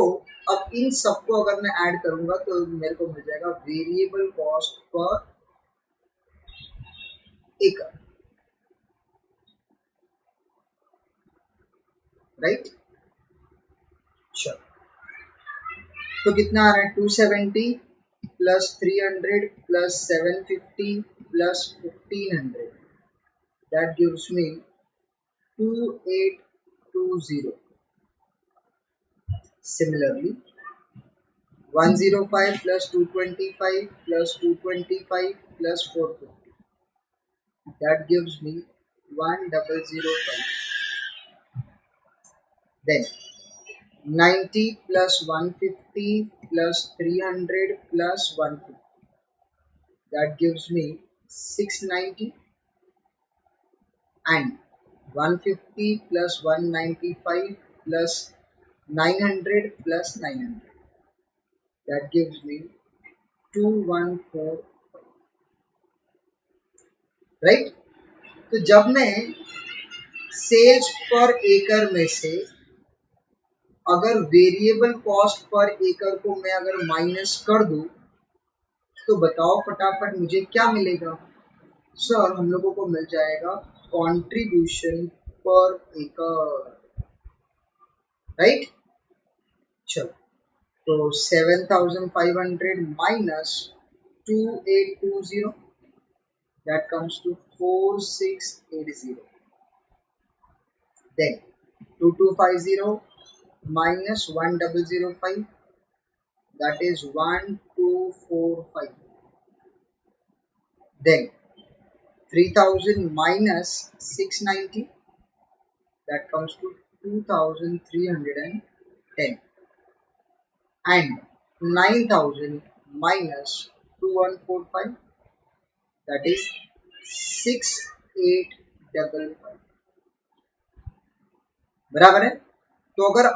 अब इन सबको अगर मैं ऐड करूंगा तो मेरे को मिल जाएगा वेरिएबल कॉस्ट पर एकड़, राइट। चलो तो कितना आ रहा है 270 plus 300 plus 750 plus 1500 that gives me 2820. Similarly 105 plus 225 plus 225 plus 450 that gives me 1005. Then 90 plus 150 plus 300 plus 150 that gives me 690 and 150 plus 195 plus 900 plus 900 that gives me 214, right. तो जब मैं sales पर एकड़ में से अगर वेरिएबल कॉस्ट पर एकड़ को मैं अगर माइनस कर दूं तो बताओ फटाफट मुझे क्या मिलेगा। सर हम लोगों को मिल जाएगा कंट्रीब्यूशन पर एकड़, राइट। चलो तो 7500 minus 2820 that comes to 4680. Then 2250 minus 1005 that is 1245. Then 3000 minus 690 that comes to 2310. And 9000 minus 2145 that is 6855. बराबर है। तो अगर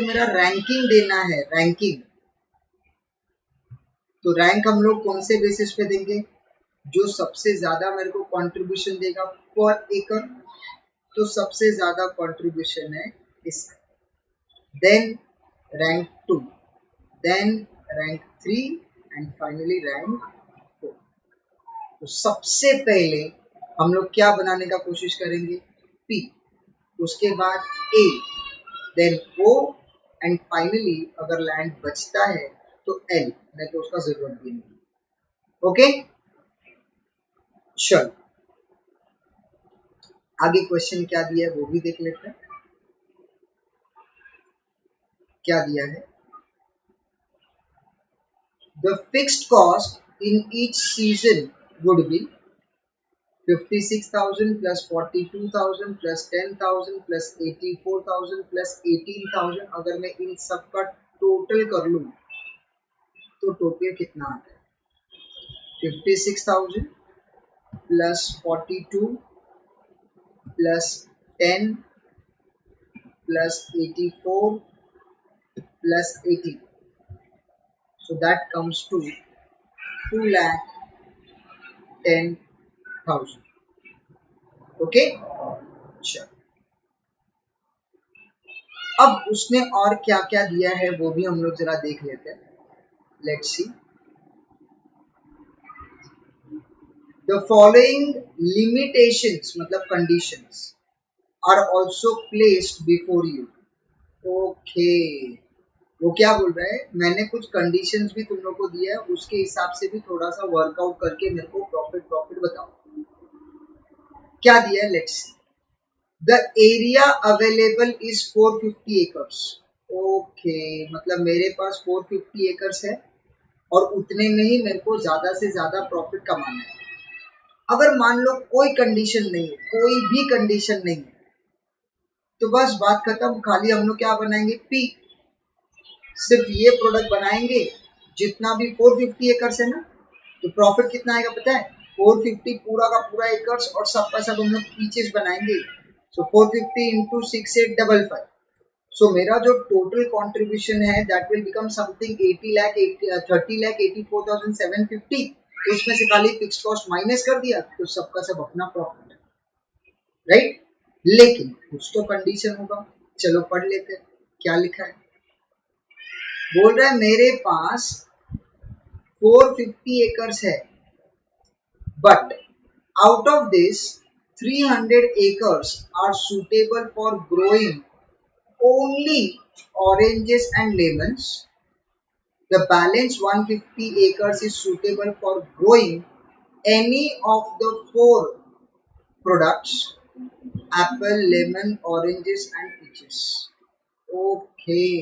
मेरा रैंकिंग देना है, रैंकिंग, तो रैंक हम लोग कौन से बेसिस पे देंगे, जो सबसे ज्यादा मेरे को कंट्रीब्यूशन देगा पर एकड़, तो सबसे ज्यादा कंट्रीब्यूशन है इसका। Then rank 2, then rank 3 and finally rank 4. तो सबसे पहले हम लोग क्या बनाने का कोशिश करेंगे, P, उसके बाद A, then O and finally अगर लैंड बचता है तो L, नहीं तो उसका जरूरत भी नहीं। ओके चलो आगे क्वेश्चन क्या दिया है वो भी देख लेते हैं। क्या दिया है, the fixed cost in each season would be 56,000 plus 42,000 plus 10,000 plus 84,000 plus 18,000। अगर मैं इन सब का टोटल कर लूं तो टोटल कितना आता है, 56,000 plus 42 plus 10 plus 84 plus 18. So that comes to 2,10,000. Okay चलो अब उसने और क्या क्या दिया है वो भी हम लोग जरा देख लेते हैं। Let's see, the following limitations मतलब conditions are also placed before you. Okay वो क्या बोल रहा है, मैंने कुछ कंडीशंस भी तुम लोग को दिया है, उसके हिसाब से भी थोड़ा सा वर्कआउट करके मेरे को प्रॉफिट बताओ क्या दिया है। Let's see, the area available is 450 acres. Okay मतलब मेरे पास 450 एकर्स है और उतने में ही मेरे को ज्यादा से ज्यादा प्रॉफिट कमाना है। अगर मान लो कोई कंडीशन नहीं है, कोई भी कंडीशन नहीं है, तो बस बात खत्म, खाली हम लोग क्या बनाएंगे, पी, सिर्फ ये प्रोडक्ट बनाएंगे। जितना भी 450 एकर्स है ना, तो प्रॉफिट कितना आएगा पता है, 450 पूरा का पूरा एकर्स और सबका सब हम लोग पीचेस बनाएंगे। सो 450 इंटू 6855, सो मेरा जो टोटल कंट्रीब्यूशन है दैट विल बिकम समथिंग 30,84,750। उसमें से खाली फिक्स्ड कॉस्ट माइनस कर दिया तो सबका सब अपना प्रॉफिट, राइट। लेकिन कुछ तो कंडीशन होगा, चलो पढ़ लेते हैं क्या लिखा है। बोल रहा है मेरे पास 450 एकर्स है, but out of this 300 acres are suitable for growing only oranges and lemons. The balance 150 acres is suitable for growing any of the four products: apple, lemon, oranges and peaches. Okay,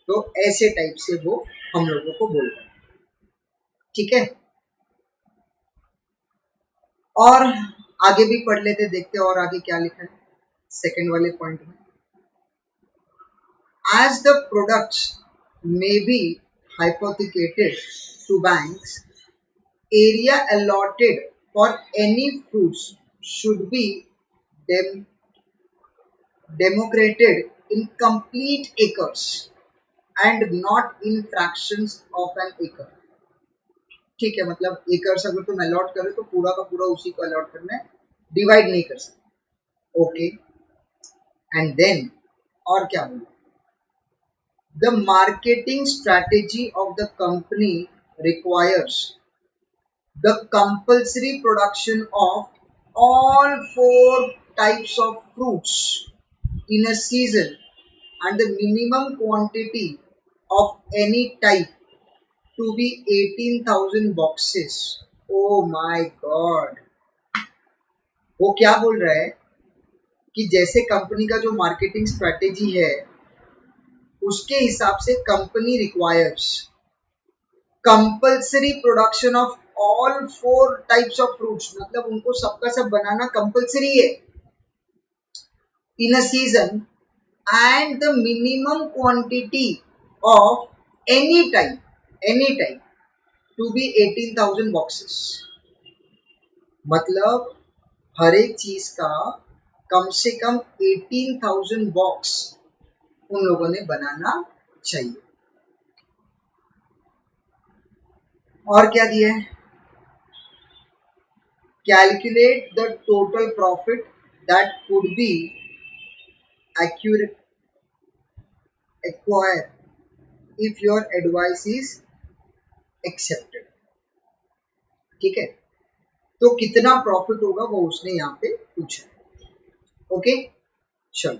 तो ऐसे type से वो हम लोगों को बोल रहा है, ठीक है। और आगे भी पढ़ लेते, देखते और आगे क्या लिखा है सेकंड वाले पॉइंट में। As the products may be hypothecated to banks, area allotted for any fruits should be demarcated in complete acres and not in fractions of an acre. ठीक है, मतलब एकर्स अगर तुम अलॉट करो तो पूरा का पूरा उसी को अलॉट करना है, डिवाइड नहीं कर सकते। ओके, एंड देन और क्या बोला, the marketing strategy of the company requires the compulsory production of all 4 types of fruits in a season and the minimum quantity of any type to be 18,000 boxes. Oh my god, वो क्या बोल रहा है कि जैसे company का जो marketing strategy है उसके हिसाब से company requires compulsory production of all 4 types of fruits, मतलब उनको सबका सब बनाना कंपल्सरी है in a season, and the minimum quantity of any type to be 18,000 boxes, मतलब हर एक चीज का कम से कम 18,000 बॉक्स उन लोगों ने बनाना चाहिए। और क्या दिया है, calculate the total profit that could be acquire if your advice is accepted, ठीक है। तो कितना प्रॉफिट होगा वो उसने यहाँ पे पूछा। ओके, चलो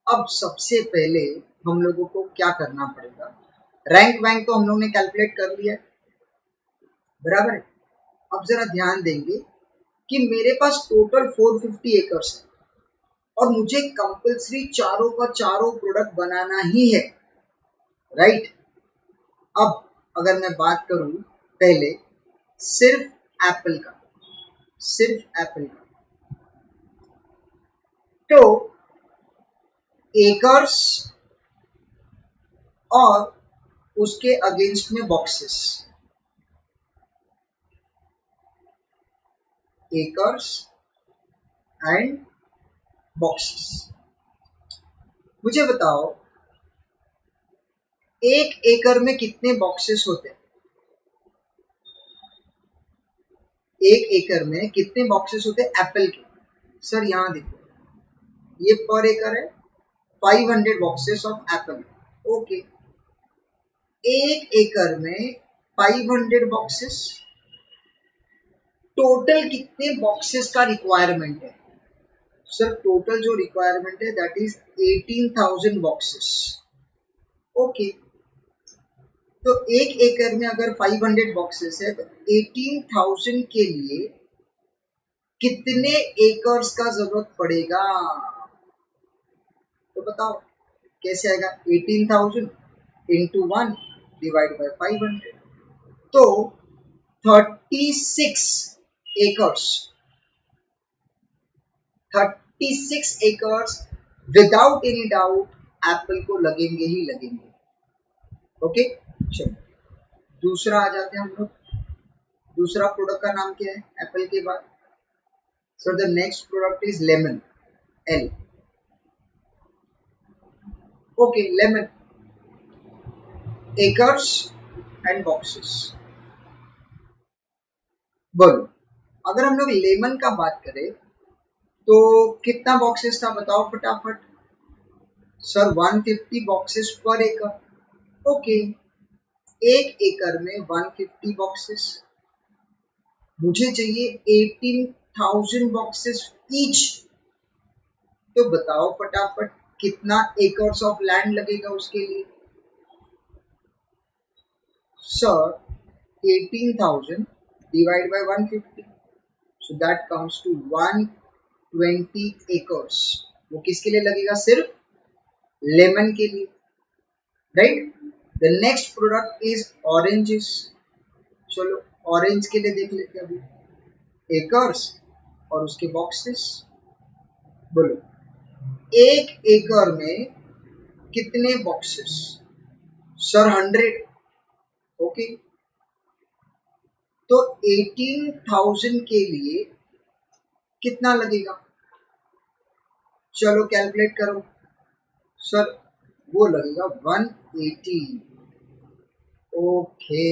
अब सबसे पहले हम लोगों को क्या करना पड़ेगा, रैंक वैंक तो हम लोग ने कैलकुलेट कर लिया है, बराबर है। अब जरा ध्यान देंगे कि मेरे पास टोटल 450 एकर्स है और मुझे कंपल्सरी चारों का चारों प्रोडक्ट बनाना ही है, राइट। अब अगर मैं बात करूं पहले सिर्फ एप्पल का, तो एकर्स और उसके अगेंस्ट में बॉक्सेस, एकर्स एंड बॉक्सेस। मुझे बताओ एक एकड़ में कितने बॉक्सेस होते हैं, एक एकड़ में कितने बॉक्सेस होते हैं एप्पल के। सर यहाँ देखो, ये पर एकड़ है 500 बॉक्सेस ऑफ एप्पल। ओके, एक एकड़ में 500 बॉक्सेस, टोटल कितने बॉक्सेस का रिक्वायरमेंट है। सर टोटल जो रिक्वायरमेंट है दैट इज 18,000 बॉक्सेस। ओके, तो एक एकड़ में अगर 500 बॉक्सेस है तो 18,000 के लिए कितने एकर्स का जरूरत पड़ेगा, तो बताओ कैसे आएगा, 18,000 इंटू 1 डिवाइड बाय 500, तो 36 acres 36 acres without any doubt Apple को लगेंगे ही लगेंगे। ओके, चलो दूसरा आ जाते हैं हम लोग। दूसरा प्रोडक्ट का नाम क्या है एप्पल के बाद? So the next product is lemon, L. Okay, lemon, acres and boxes. बोलो, अगर हम लोग लेमन का बात करें तो कितना बॉक्सेस था बताओ फटाफट। सर 150 बॉक्सेस पर एकड़। ओके, एक एकड़ में 150 बॉक्सेस, मुझे चाहिए 18,000 बॉक्सेस ईच। तो बताओ फटाफट कितना एकर्स ऑफ लैंड लगेगा उसके लिए? Sir 18,000 divide by 150, so that comes to 120 acres। वो किसके लिए लगेगा? सिर्फ लेमन के लिए, right. The next product is oranges. चलो ऑरेंज के लिए देख लेते हैं अभी, एकर्स और उसके बॉक्सेस। बोलो, एक एकड़ में कितने बॉक्सेस? सर 100। ओके, तो 18,000 के लिए कितना लगेगा? चलो कैलकुलेट करो। सर वो लगेगा 180। ओके,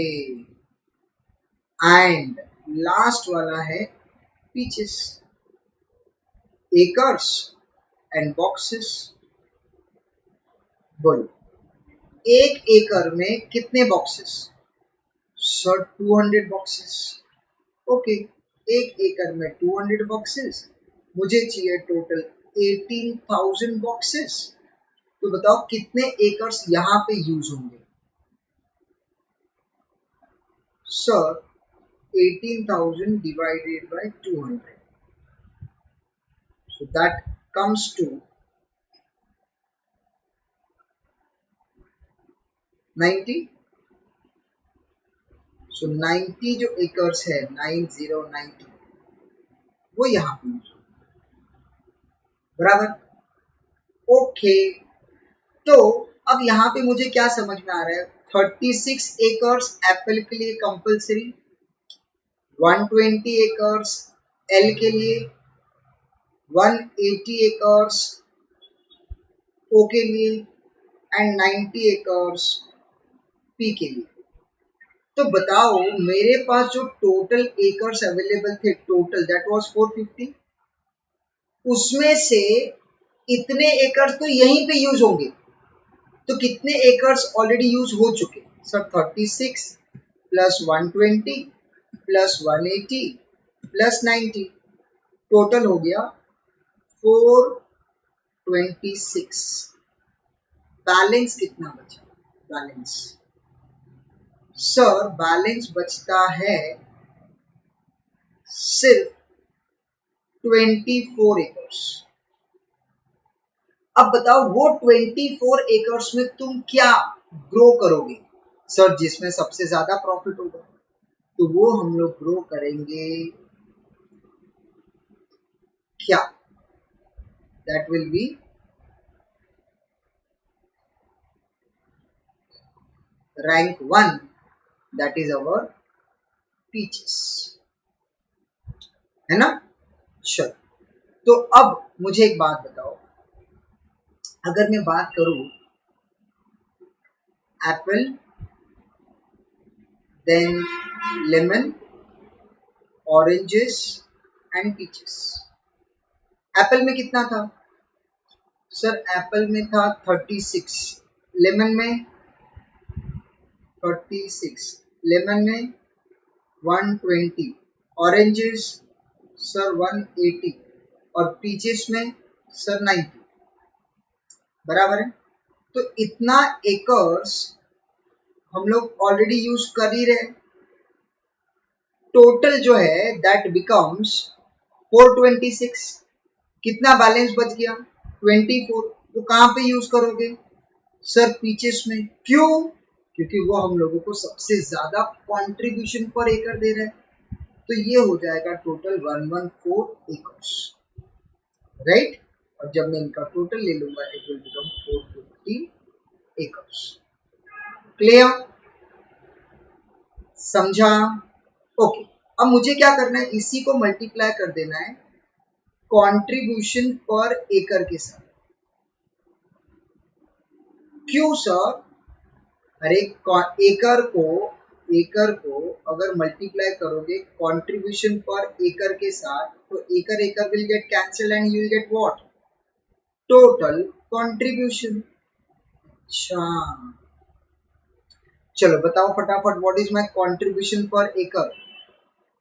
एंड लास्ट वाला है पीचेस, एकर्स एंड बॉक्सेस। बोलो, एक एकड़ में कितने बॉक्सेस? Sir 200 boxes. ओके, एक एकड़ में 200 बॉक्सेस, मुझे चाहिए टोटल 18,000 बॉक्सेस। तो बताओ कितने एकर्स यहाँ पे यूज होंगे? Sir 18,000 divided by 200, so that comes to 90। so 90 जो एकर्स है 9090 वो यहाँ पे यूज होगा, बराबर। ओके, तो अब यहाँ पे मुझे क्या समझ में आ रहा है? 36 एकर्स एप्पल के लिए कंपलसरी, 120 एकर्स एल के लिए, 180 एकर्स ओ के लिए एंड 90 एकर्स पी के लिए। तो बताओ मेरे पास जो टोटल एकर्स अवेलेबल थे, टोटल दैट वाज 450, उसमें से इतने एकर्स तो यहीं पे यूज होंगे। तो कितने एकर्स ऑलरेडी यूज हो चुके? Sir 36 plus 120 plus 180 plus 90, total हो गया 426। बैलेंस कितना बचा? बैलेंस, सर बैलेंस बचता है सिर्फ 24 एकर्स। अब बताओ वो 24 एकर्स में तुम क्या ग्रो करोगे? सर जिसमें सबसे ज्यादा प्रॉफिट होगा, तो वो हम लोग ग्रो करेंगे क्या? That will be rank 1, that is our peaches, है ना। चलो, तो अब मुझे एक बात बताओ, अगर मैं बात करूं apple, then lemon, oranges and peaches. Apple में कितना था? सर एप्पल में था 36, लेमन में 36, लेमन में 120, ऑरेंजेस सर 180 और पीचेस में सर 90, बराबर है। तो इतना एकर्स हम लोग ऑलरेडी यूज कर ही रहे। टोटल जो है दैट बिकम्स 426। कितना बैलेंस बच गया? 24। तो कहाँ पे यूज करोगे? सर पीचेस में। क्यों? क्योंकि वो हम लोगों को सबसे ज्यादा कंट्रीब्यूशन पर एकड़ दे रहा है। तो ये हो जाएगा टोटल 114 एकर्स। राइट। और जब मैं इनका टोटल ले लूंगा it will become 450 acres. Clear, समझा? ओके, अब मुझे क्या करना है, इसी को मल्टीप्लाई कर देना है कंट्रीब्यूशन पर एकड़ के साथ। क्यों सर? अरे एकड़ को अगर मल्टीप्लाई करोगे कंट्रीब्यूशन पर एकड़ के साथ तो एकड़ एकड़ will get cancel and you will get what? Total contribution. अच्छा, चलो बताओ फटाफट, व्हाट इज माय कंट्रीब्यूशन पर एकड़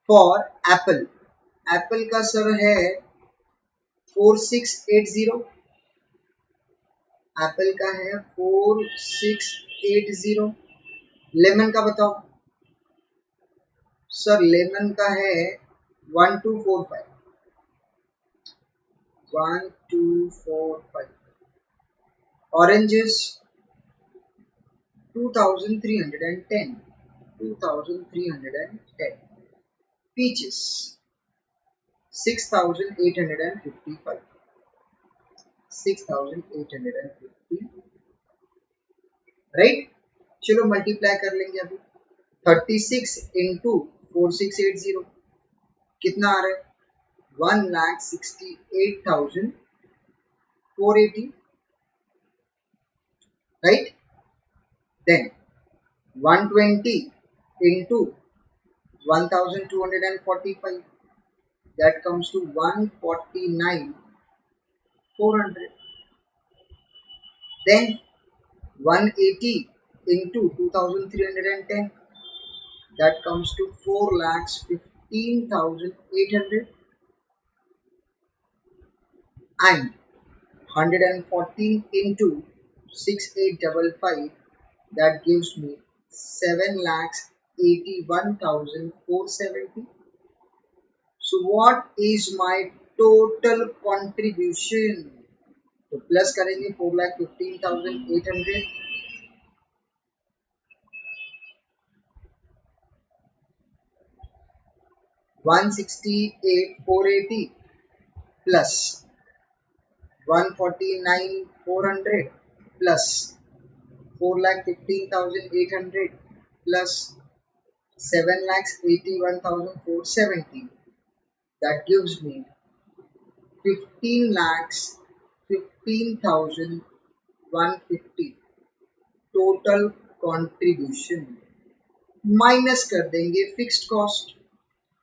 फॉर एप्पल? एप्पल का सर है 4680। एप्पल का है 4680। लेमन का बताओ सर, लेमन का है 1245। 1245। ऑरेंजेस 2310। 2310। पीचेस 6855। 6850। राइट। चलो मल्टीप्लाई कर लेंगे अभी। 36 इंटू 4680 कितना आ रहा है? 1,68,480। Right. Then 120 into 1245, that comes to 149,400. Then 180 into 2310, that comes to 4,15,800. And 114 into 6855, that gives me 7,81,470. So what is my total contribution? तो प्लस करेंगे 4,15,800। 168,480 plus 149,400 plus 4,15,800 plus 7,81,470, that gives me 15,15,150 total contribution. Minus कर देंगे fixed cost.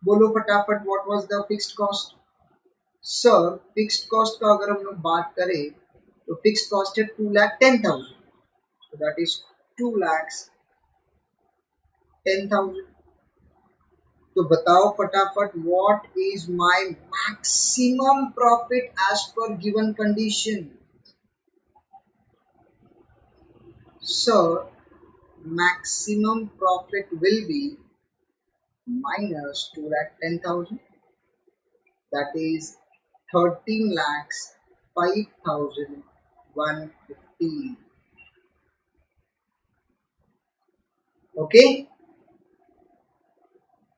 बोलो फटाफट, what was the fixed cost? Sir fixed cost का अगर हम लोग बात करें तो फिक्स्ड कॉस्ट है 2,10,000, so that is 2,10,000। तो बताओ फटाफट, what is my maximum profit as per given condition? Sir maximum profit will be minus 2,10,000, that is 13,05,150. Okay.